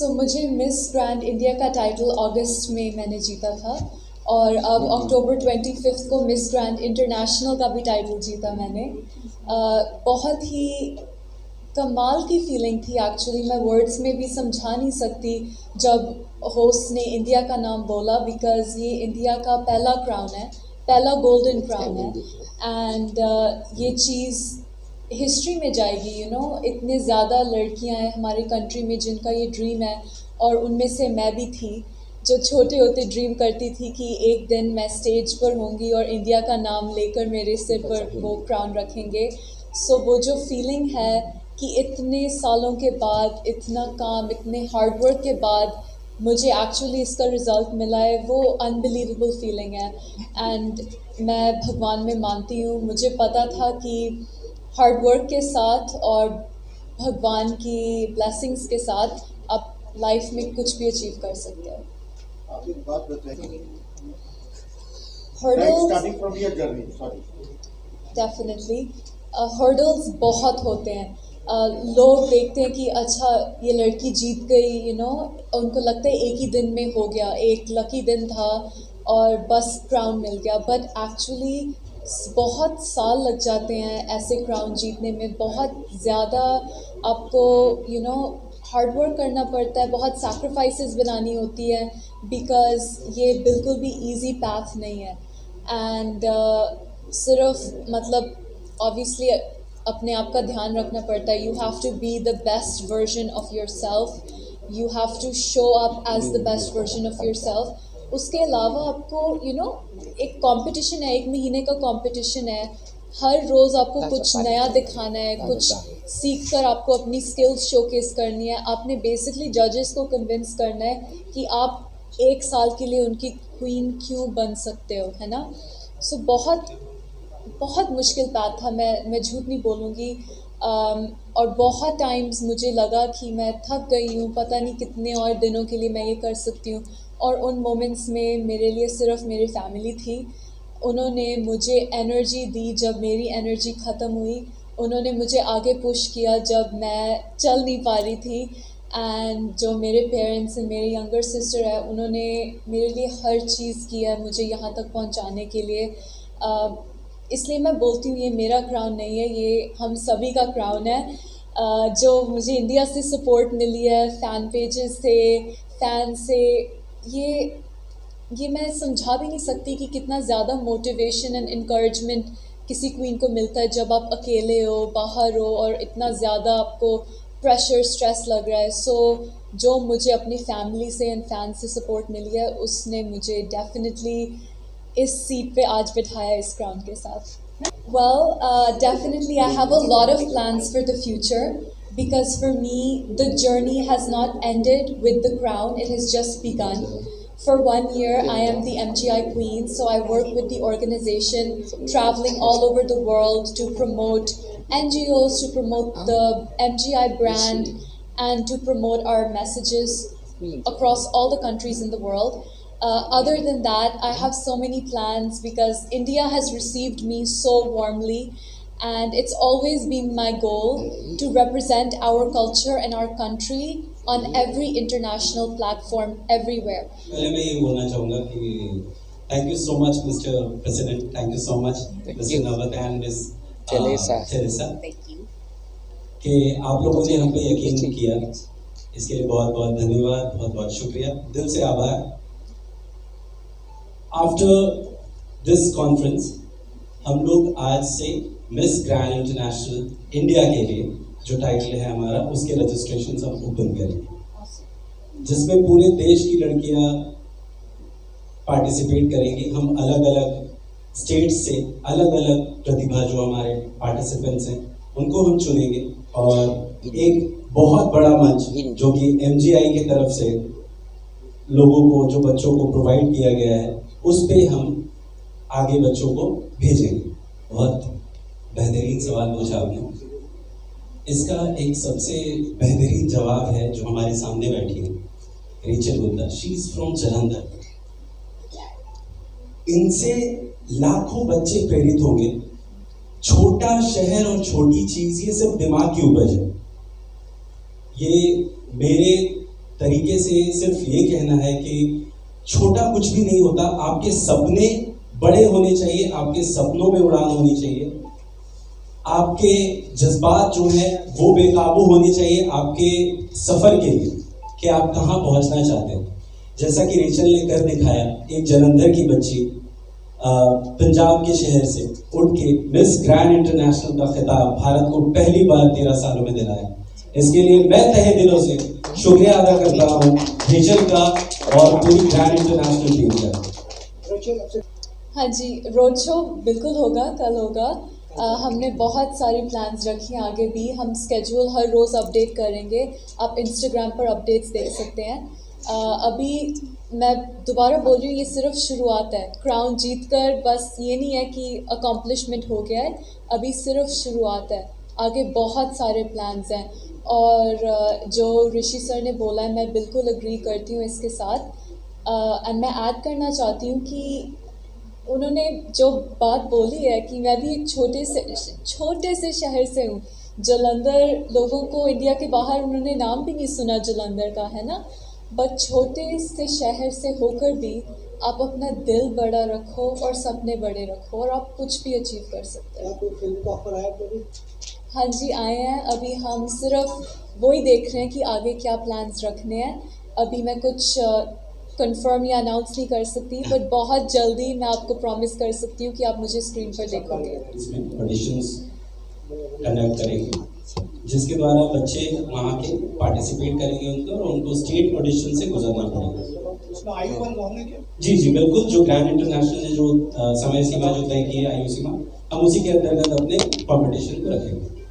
मुझे miss grand India का title अगस्त में मैंने जीता था और अब अक्टूबर 25 को मिस ग्रैंड इंटरनेशनल का भी टाइटल जीता मैंने। बहुत ही कमाल की फीलिंग थी एक्चुअली, मैं वर्ड्स में भी समझा नहीं सकती जब होस्ट ने इंडिया का नाम बोला, बिकॉज़ ये इंडिया का पहला क्राउन है, पहला गोल्डन क्राउन है एंड ये चीज़ हिस्ट्री में जाएगी। इतने ज़्यादा लड़कियां हैं हमारे कंट्री में जिनका ये ड्रीम है और उनमें से मैं भी थी जो छोटे होते ड्रीम करती थी कि एक दिन मैं स्टेज पर होंगी और इंडिया का नाम लेकर मेरे सिर पर वो क्राउन रखेंगे। वो जो फीलिंग है कि इतने सालों के बाद, इतना काम, इतने हार्ड वर्क के बाद मुझे एक्चुअली इसका रिज़ल्ट मिला है, वो अनबिलीवेबल फीलिंग है एंड मैं भगवान में मानती हूँ। मुझे पता था कि हार्ड वर्क के साथ और भगवान की ब्लेसिंग्स के साथ आप लाइफ में कुछ भी अचीव कर सकते हो। आप एक बात बताइए, hurdles starting from your journey, sorry. Definitely hurdles बहुत होते हैं। लोग देखते हैं कि अच्छा ये लड़की जीत गई, उनको लगता है एक ही दिन में हो गया, एक लकी दिन था और बस क्राउन मिल गया, बट एक्चुअली बहुत साल लग जाते हैं ऐसे क्राउन जीतने में। बहुत ज़्यादा आपको हार्ड वर्क करना पड़ता है, बहुत सैक्रिफाइसेस बनानी होती है, बिकॉज़ ये बिल्कुल भी इजी पाथ नहीं है एंड सिर्फ मतलब ऑब्वियसली अपने आप का ध्यान रखना पड़ता है। You have to be the best version of yourself, you have to show up as the best version of yourself. उसके अलावा आपको एक कंपटीशन है, एक महीने का कंपटीशन है, हर रोज़ आपको कुछ नया दिखाना है, कुछ सीख कर आपको अपनी स्किल्स शोकेस करनी है। आपने बेसिकली जजेस को कन्विंस करना है कि आप एक साल के लिए उनकी क्वीन क्यों बन सकते हो, है ना। बहुत बहुत मुश्किल पाथ था, मैं झूठ नहीं बोलूँगी। और बहुत टाइम्स मुझे लगा कि मैं थक गई हूँ, पता नहीं कितने और दिनों के लिए मैं ये कर सकती हूँ। और उन मोमेंट्स में मेरे लिए सिर्फ मेरी फैमिली थी। उन्होंने मुझे एनर्जी दी जब मेरी एनर्जी ख़त्म हुई, उन्होंने मुझे आगे पुश किया जब मैं चल नहीं पा रही थी। एंड जो मेरे पेरेंट्स हैं, मेरी यंगर सिस्टर है, उन्होंने मेरे लिए हर चीज़ की है मुझे यहाँ तक पहुँचाने के लिए। इसलिए मैं बोलती हूँ ये मेरा क्राउन नहीं है, ये हम सभी का क्राउन है। जो मुझे इंडिया से सपोर्ट मिली है, फ़ैन पेजेस से, फ़ैन से, ये मैं समझा भी नहीं सकती कि कितना ज़्यादा मोटिवेशन एंड इनकरेजमेंट किसी क्वीन को मिलता है जब आप अकेले हो, बाहर हो और इतना ज़्यादा आपको प्रेशर, स्ट्रेस लग रहा है। जो मुझे अपनी फैमिली से एंड फैन से सपोर्ट मिली है, उसने मुझे डेफिनेटली इस सीट पे आज बिठाया इस क्राउन के साथ। Well, definitely I have a lot of plans for the future because for me the journey has not ended with the crown, it has just begun. For 1 year I am the MGI Queen, so I work with the organization, traveling all over the world to promote NGOs, to promote the MGI brand and to promote our messages across all the countries in the world. Other than that, I have so many plans because India has received me so warmly and it's always been my goal to represent our culture and our country on every international platform everywhere. पहले मैं ये बोलना चाहूँगा कि thank you so much Mr. President, thank you so much Mr. Nawat and Ms. Teresa Thank you. कि आप लोगों ने हम पे यकीन किया, इसके लिए बहुत बहुत धन्यवाद, बहुत बहुत शुक्रिया, दिल से आभार। आफ्टर दिस कॉन्फ्रेंस हम लोग आज से मिस ग्रैंड इंटरनेशनल इंडिया के लिए जो टाइटल है हमारा, उसके रजिस्ट्रेशन हम ओपन करेंगे, जिसमें पूरे देश की लड़कियां पार्टिसिपेट करेंगी। हम अलग अलग स्टेट्स से अलग अलग प्रतिभा जो हमारे पार्टिसिपेंट्स हैं उनको हम चुनेंगे और एक बहुत बड़ा मंच जो कि MGI की तरफ से लोगों को, जो बच्चों को प्रोवाइड किया गया है, उस पे हम आगे बच्चों को भेजेंगे। बहुत बेहतरीन सवाल पूछा आपने। इसका एक सबसे बेहतरीन जवाब है जो हमारे सामने बैठी है, Rachel Gupta. She is from Jalandhar. इनसे लाखों बच्चे प्रेरित होंगे। छोटा शहर और छोटी चीज, ये सब दिमाग की उपज है। ये मेरे तरीके से सिर्फ ये कहना है कि छोटा कुछ भी नहीं होता, आपके सपने बड़े होने चाहिए, आपके सपनों में उड़ान होनी चाहिए, आपके जज्बात जो है वो बेकाबू होनी चाहिए आपके सफर के लिए कि आप कहाँ पहुंचना चाहते हैं। जैसा कि रेचल ने कर दिखाया, एक जलंधर की बच्ची पंजाब के शहर से उठ के मिस ग्रैंड इंटरनेशनल का खिताब भारत को पहली बार 13 सालों में दिलाया। इसके लिए मैं तहे दिलों से शुक्रिया अदा करता हूँ रेचल का और पूरी ग्रैंड इंटरनेशनल टीम का। हाँ जी, रोड शो बिल्कुल होगा, कल होगा। हमने बहुत सारी प्लान्स रखी हैं आगे भी। हम स्केड्यूल हर रोज़ अपडेट करेंगे, आप इंस्टाग्राम पर अपडेट्स देख सकते हैं। अभी मैं दोबारा बोल रही हूँ, ये सिर्फ शुरुआत है। क्राउन जीतकर बस ये नहीं है कि अकॉम्प्लिशमेंट हो गया है, अभी सिर्फ शुरुआत है, आगे बहुत सारे प्लान्स हैं। और जो ऋषि सर ने बोला है मैं बिल्कुल एग्री करती हूँ इसके साथ। एंड मैं ऐड करना चाहती हूँ कि उन्होंने जो बात बोली है कि मैं भी एक छोटे से शहर से हूँ, जलंधर। लोगों को इंडिया के बाहर उन्होंने नाम भी नहीं सुना जलंधर का, है ना। बट छोटे से शहर से होकर भी आप अपना दिल बड़ा रखो और सपने बड़े रखो और आप कुछ भी अचीव कर सकते हैं। कोई फिल्म का ऑफर आया कभी? हाँ जी, आए हैं। अभी हम सिर्फ वही देख रहे हैं कि आगे क्या प्लान्स रखने हैं। अभी मैं कुछ कंफर्म या अनाउंस नहीं कर सकती, बट बहुत जल्दी मैं आपको प्रॉमिस कर सकती हूँ कि आप मुझे स्क्रीन पर देखोगे। इसमें ऑडिशंस कंडक्ट करेंगे जिसके द्वारा बच्चे वहाँ के पार्टिसिपेट करेंगे उनको, और उनको स्टेट ऑडिशन से गुजरना पड़ेगा। उसमें आयु बंद है क्या? जी जी बिल्कुल, जो ग्रैंड इंटरनेशनल ने जो समय सीमा जो तय की है आयु सीमा, हम उसी के अंतर्गत अपने कॉम्पिटिशन को रखेंगे।